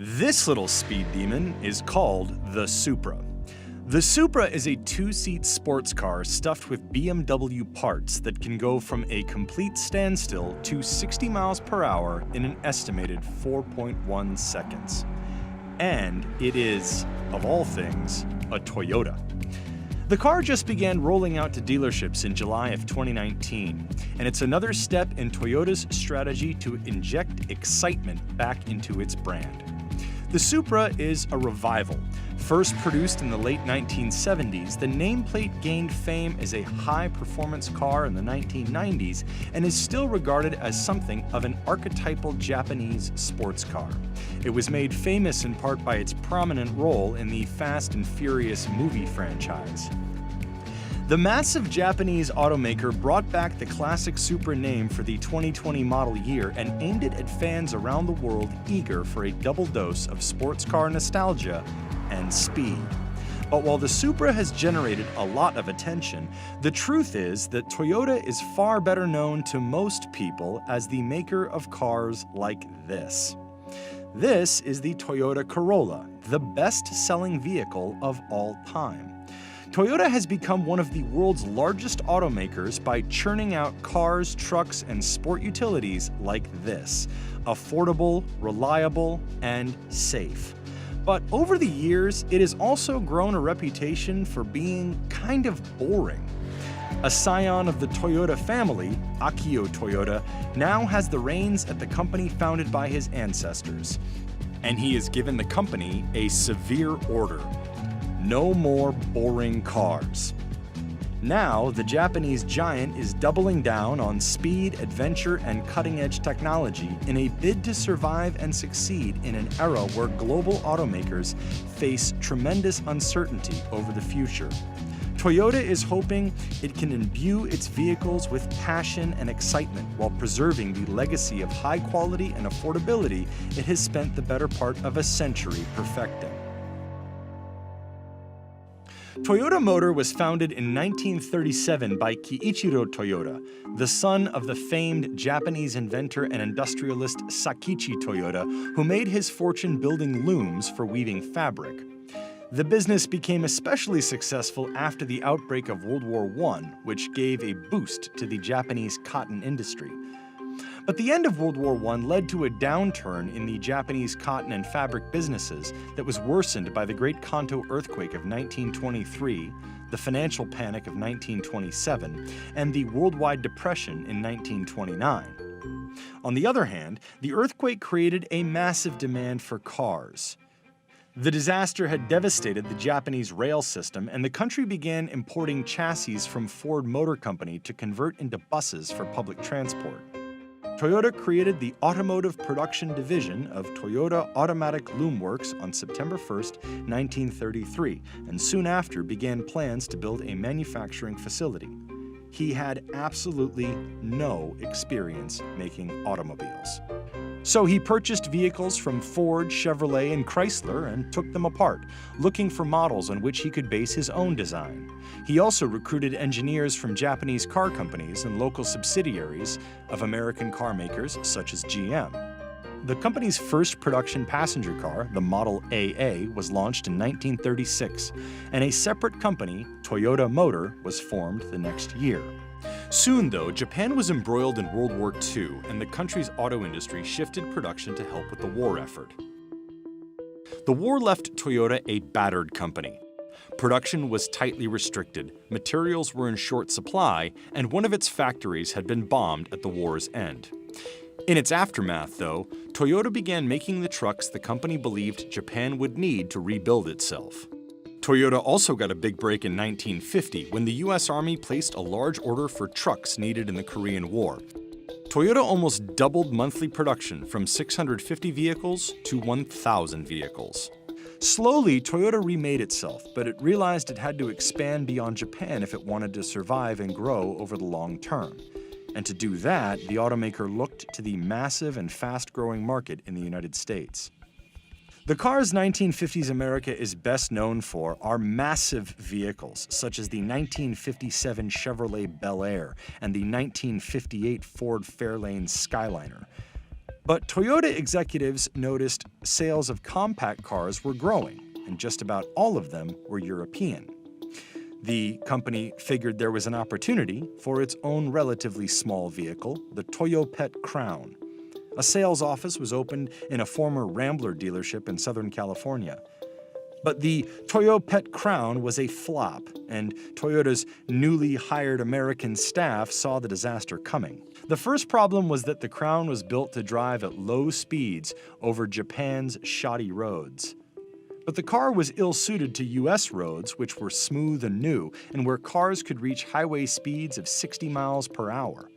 This little speed demon is called the Supra. The Supra is a two-seat sports car stuffed with BMW parts that can go from a complete standstill to 60 miles per hour in an estimated 4.1 seconds. And it is, of all things, a Toyota. The car just began rolling out to dealerships in July of 2019, and it's another step in Toyota's strategy to inject excitement back into its brand. The Supra is a revival. First produced in the late 1970s, the nameplate gained fame as a high-performance car in the 1990s and is still regarded as something of an archetypal Japanese sports car. It was made famous in part by its prominent role in the Fast and Furious movie franchise. The massive Japanese automaker brought back the classic Supra name for the 2020 model year and aimed it at fans around the world eager for a double dose of sports car nostalgia and speed. But while the Supra has generated a lot of attention, the truth is that Toyota is far better known to most people as the maker of cars like this. This is the Toyota Corolla, the best-selling vehicle of all time. Toyota has become one of the world's largest automakers by churning out cars, trucks, and sport utilities like this: affordable, reliable, and safe. But over the years, it has also grown a reputation for being kind of boring. A scion of the Toyota family, Akio Toyoda, now has the reins at the company founded by his ancestors. And he has given the company a severe order: no more boring cars. Now, the Japanese giant is doubling down on speed, adventure, and cutting-edge technology in a bid to survive and succeed in an era where global automakers face tremendous uncertainty over the future. Toyota is hoping it can imbue its vehicles with passion and excitement while preserving the legacy of high quality and affordability it has spent the better part of a century perfecting. Toyota Motor was founded in 1937 by Kiichiro Toyoda, the son of the famed Japanese inventor and industrialist Sakichi Toyoda, who made his fortune building looms for weaving fabric. The business became especially successful after the outbreak of World War I, which gave a boost to the Japanese cotton industry. But the end of World War I led to a downturn in the Japanese cotton and fabric businesses that was worsened by the Great Kanto earthquake of 1923, the financial panic of 1927, and the worldwide depression in 1929. On the other hand, the earthquake created a massive demand for cars. The disaster had devastated the Japanese rail system, and the country began importing chassis from Ford Motor Company to convert into buses for public transport. Toyota created the Automotive Production Division of Toyota Automatic Loom Works on September 1, 1933, and soon after began plans to build a manufacturing facility. He had absolutely no experience making automobiles. So he purchased vehicles from Ford, Chevrolet, and Chrysler and took them apart, looking for models on which he could base his own design. He also recruited engineers from Japanese car companies and local subsidiaries of American car makers such as GM. The company's first production passenger car, the Model AA, was launched in 1936, and a separate company, Toyota Motor, was formed the next year. Soon, though, Japan was embroiled in World War II, and the country's auto industry shifted production to help with the war effort. The war left Toyota a battered company. Production was tightly restricted, materials were in short supply, and one of its factories had been bombed at the war's end. In its aftermath, though, Toyota began making the trucks the company believed Japan would need to rebuild itself. Toyota also got a big break in 1950 when the US Army placed a large order for trucks needed in the Korean War. Toyota almost doubled monthly production from 650 vehicles to 1,000 vehicles. Slowly, Toyota remade itself, but it realized it had to expand beyond Japan if it wanted to survive and grow over the long term. And to do that, the automaker looked to the massive and fast-growing market in the United States. The cars 1950s America is best known for are massive vehicles, such as the 1957 Chevrolet Bel Air and the 1958 Ford Fairlane Skyliner. But Toyota executives noticed sales of compact cars were growing, and just about all of them were European. The company figured there was an opportunity for its own relatively small vehicle, the Toyopet Crown. A sales office was opened in a former Rambler dealership in Southern California. But the Toyopet Crown was a flop, and Toyota's newly hired American staff saw the disaster coming. The first problem was that the Crown was built to drive at low speeds over Japan's shoddy roads. But the car was ill-suited to U.S. roads, which were smooth and new, and where cars could reach highway speeds of 60 miles per hour.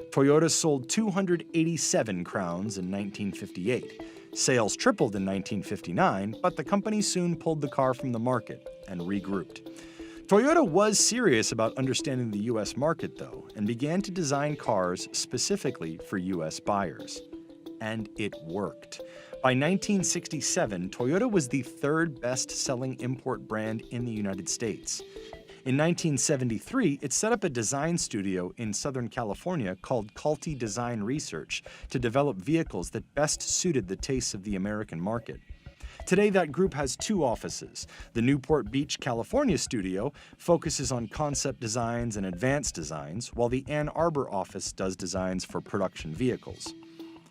Toyota sold 287 Crowns in 1958. Sales tripled in 1959, but the company soon pulled the car from the market and regrouped. Toyota was serious about understanding the U.S. market, though, and began to design cars specifically for U.S. buyers. And it worked. By 1967, Toyota was the third best-selling import brand in the United States. In 1973, it set up a design studio in Southern California called Culti Design Research to develop vehicles that best suited the tastes of the American market. Today, that group has two offices. The Newport Beach, California studio focuses on concept designs and advanced designs, while the Ann Arbor office does designs for production vehicles.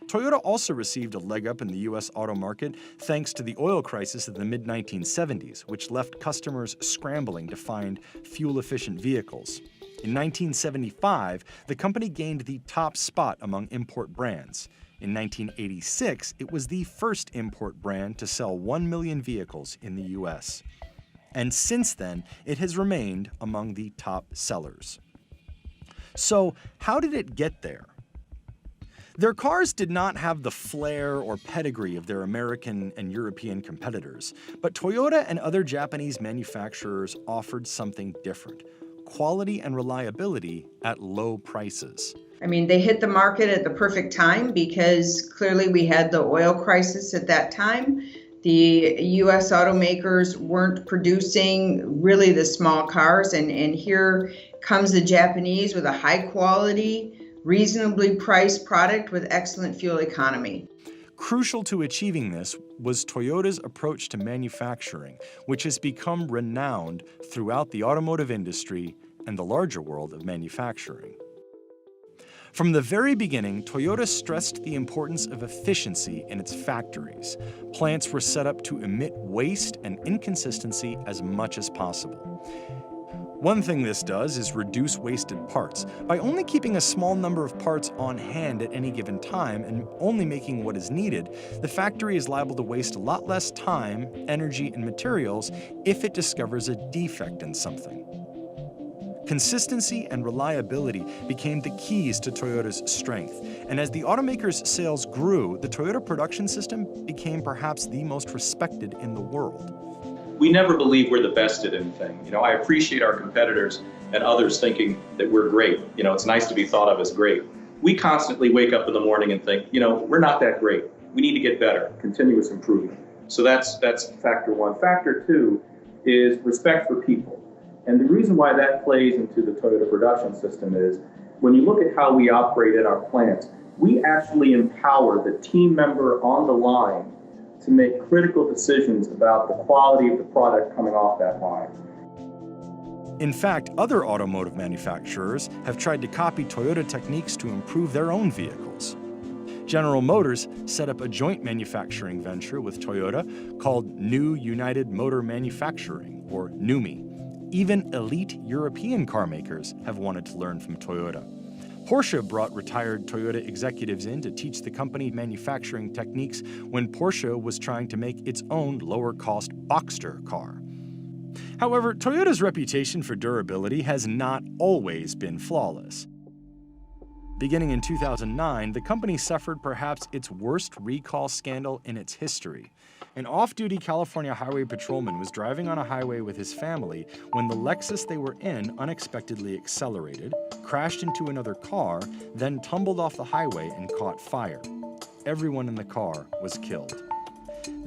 Toyota also received a leg up in the U.S. auto market thanks to the oil crisis of the mid-1970s, which left customers scrambling to find fuel-efficient vehicles. In 1975, the company gained the top spot among import brands. In 1986, it was the first import brand to sell 1 million vehicles in the U.S. And since then, it has remained among the top sellers. So, how did it get there? Their cars did not have the flair or pedigree of their American and European competitors, but Toyota and other Japanese manufacturers offered something different: quality and reliability at low prices. I mean, they hit the market at the perfect time because clearly we had the oil crisis at that time. The U.S. automakers weren't producing really the small cars, and here comes the Japanese with a high quality, reasonably priced product with excellent fuel economy. Crucial to achieving this was Toyota's approach to manufacturing, which has become renowned throughout the automotive industry and the larger world of manufacturing. From the very beginning, Toyota stressed the importance of efficiency in its factories. Plants were set up to emit waste and inconsistency as much as possible. One thing this does is reduce wasted parts. By only keeping a small number of parts on hand at any given time and only making what is needed, the factory is liable to waste a lot less time, energy, and materials if it discovers a defect in something. Consistency and reliability became the keys to Toyota's strength, and as the automaker's sales grew, the Toyota production system became perhaps the most respected in the world. We never believe we're the best at anything. I appreciate our competitors and others thinking that we're great. It's nice to be thought of as great. We constantly wake up in the morning and think, we're not that great. We need to get better, continuous improvement. So that's factor one. Factor two is respect for people. And the reason why that plays into the Toyota production system is when you look at how we operate in our plants, we actually empower the team member on the line to make critical decisions about the quality of the product coming off that line. In fact, other automotive manufacturers have tried to copy Toyota techniques to improve their own vehicles. General Motors set up a joint manufacturing venture with Toyota called New United Motor Manufacturing, or NUMMI. Even elite European car makers have wanted to learn from Toyota. Porsche brought retired Toyota executives in to teach the company manufacturing techniques when Porsche was trying to make its own lower-cost Boxster car. However, Toyota's reputation for durability has not always been flawless. Beginning in 2009, the company suffered perhaps its worst recall scandal in its history. An off-duty California highway patrolman was driving on a highway with his family when the Lexus they were in unexpectedly accelerated, crashed into another car, then tumbled off the highway and caught fire. Everyone in the car was killed.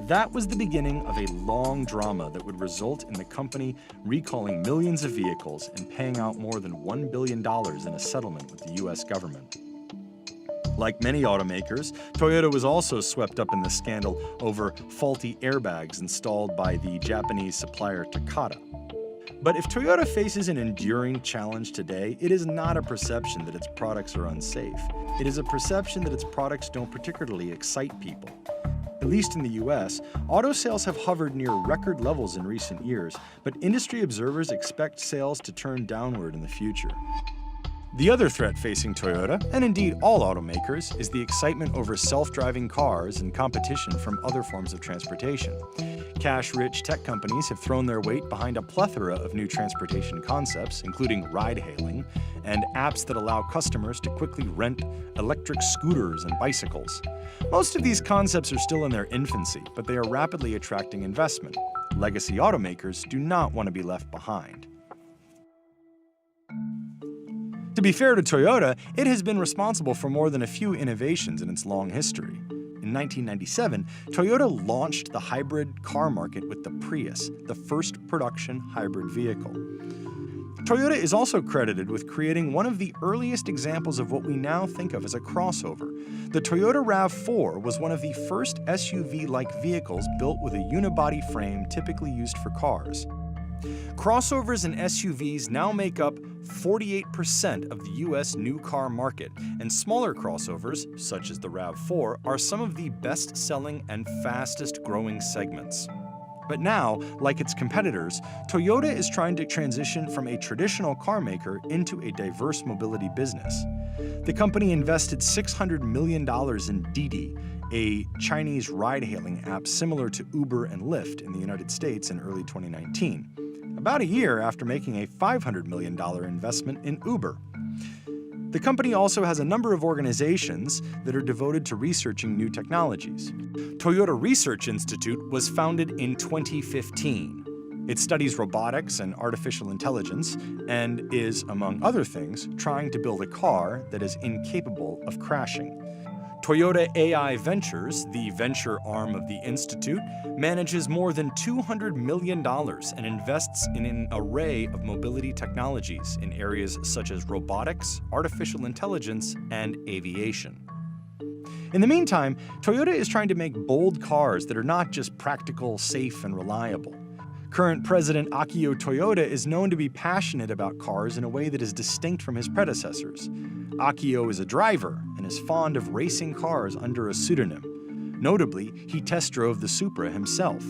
That was the beginning of a long drama that would result in the company recalling millions of vehicles and paying out more than $1 billion in a settlement with the U.S. government. Like many automakers, Toyota was also swept up in the scandal over faulty airbags installed by the Japanese supplier Takata. But if Toyota faces an enduring challenge today, it is not a perception that its products are unsafe. It is a perception that its products don't particularly excite people. At least in the US, auto sales have hovered near record levels in recent years, but industry observers expect sales to turn downward in the future. The other threat facing Toyota, and indeed all automakers, is the excitement over self-driving cars and competition from other forms of transportation. Cash-rich tech companies have thrown their weight behind a plethora of new transportation concepts, including ride-hailing, and apps that allow customers to quickly rent electric scooters and bicycles. Most of these concepts are still in their infancy, but they are rapidly attracting investment. Legacy automakers do not want to be left behind. To be fair to Toyota, it has been responsible for more than a few innovations in its long history. In 1997, Toyota launched the hybrid car market with the Prius, the first production hybrid vehicle. Toyota is also credited with creating one of the earliest examples of what we now think of as a crossover. The Toyota RAV4 was one of the first SUV-like vehicles built with a unibody frame typically used for cars. Crossovers and SUVs now make up 48% of the US new car market, and smaller crossovers, such as the RAV4, are some of the best-selling and fastest-growing segments. But now, like its competitors, Toyota is trying to transition from a traditional car maker into a diverse mobility business. The company invested $600 million in Didi, a Chinese ride-hailing app similar to Uber and Lyft in the United States in early 2019. About a year after making a $500 million investment in Uber. The company also has a number of organizations that are devoted to researching new technologies. Toyota Research Institute was founded in 2015. It studies robotics and artificial intelligence and is, among other things, trying to build a car that is incapable of crashing. Toyota AI Ventures, the venture arm of the institute, manages more than $200 million and invests in an array of mobility technologies in areas such as robotics, artificial intelligence, and aviation. In the meantime, Toyota is trying to make bold cars that are not just practical, safe, and reliable. Current President Akio Toyoda is known to be passionate about cars in a way that is distinct from his predecessors. Akio is a driver and is fond of racing cars under a pseudonym. Notably, he test drove the Supra himself.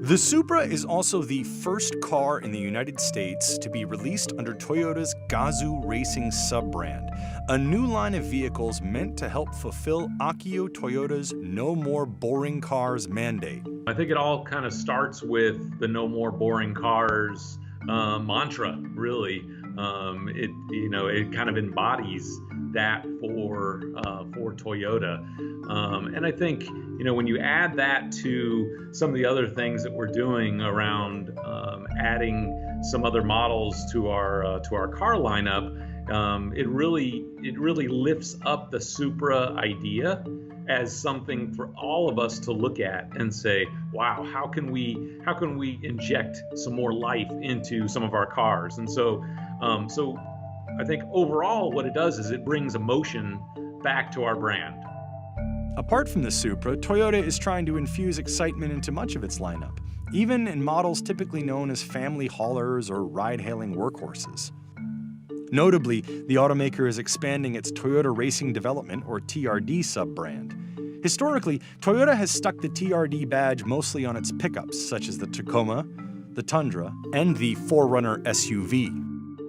The Supra is also the first car in the United States to be released under Toyota's Gazoo Racing sub-brand, a new line of vehicles meant to help fulfill Akio Toyoda's No More Boring Cars mandate. I think it all kind of starts with the No More Boring Cars mantra, really. It kind of embodies that for Toyota. And I think, when you add that to some of the other things that we're doing around adding some other models to our car lineup, it really lifts up the Supra idea as something for all of us to look at and say, wow, how can we inject some more life into some of our cars? And so I think overall what it does is it brings emotion back to our brand. Apart from the Supra, Toyota is trying to infuse excitement into much of its lineup, even in models typically known as family haulers or ride-hailing workhorses. Notably, the automaker is expanding its Toyota Racing Development, or TRD, sub-brand. Historically, Toyota has stuck the TRD badge mostly on its pickups, such as the Tacoma, the Tundra, and the 4Runner SUV.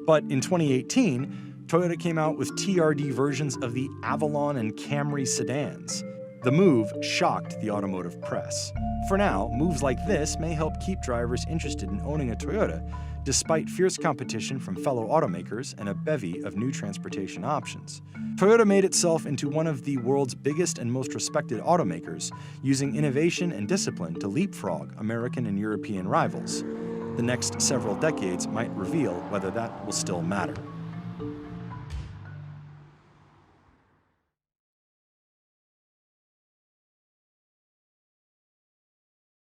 But in 2018, Toyota came out with TRD versions of the Avalon and Camry sedans. The move shocked the automotive press. For now, moves like this may help keep drivers interested in owning a Toyota, despite fierce competition from fellow automakers and a bevy of new transportation options. Toyota made itself into one of the world's biggest and most respected automakers, using innovation and discipline to leapfrog American and European rivals. The next several decades might reveal whether that will still matter.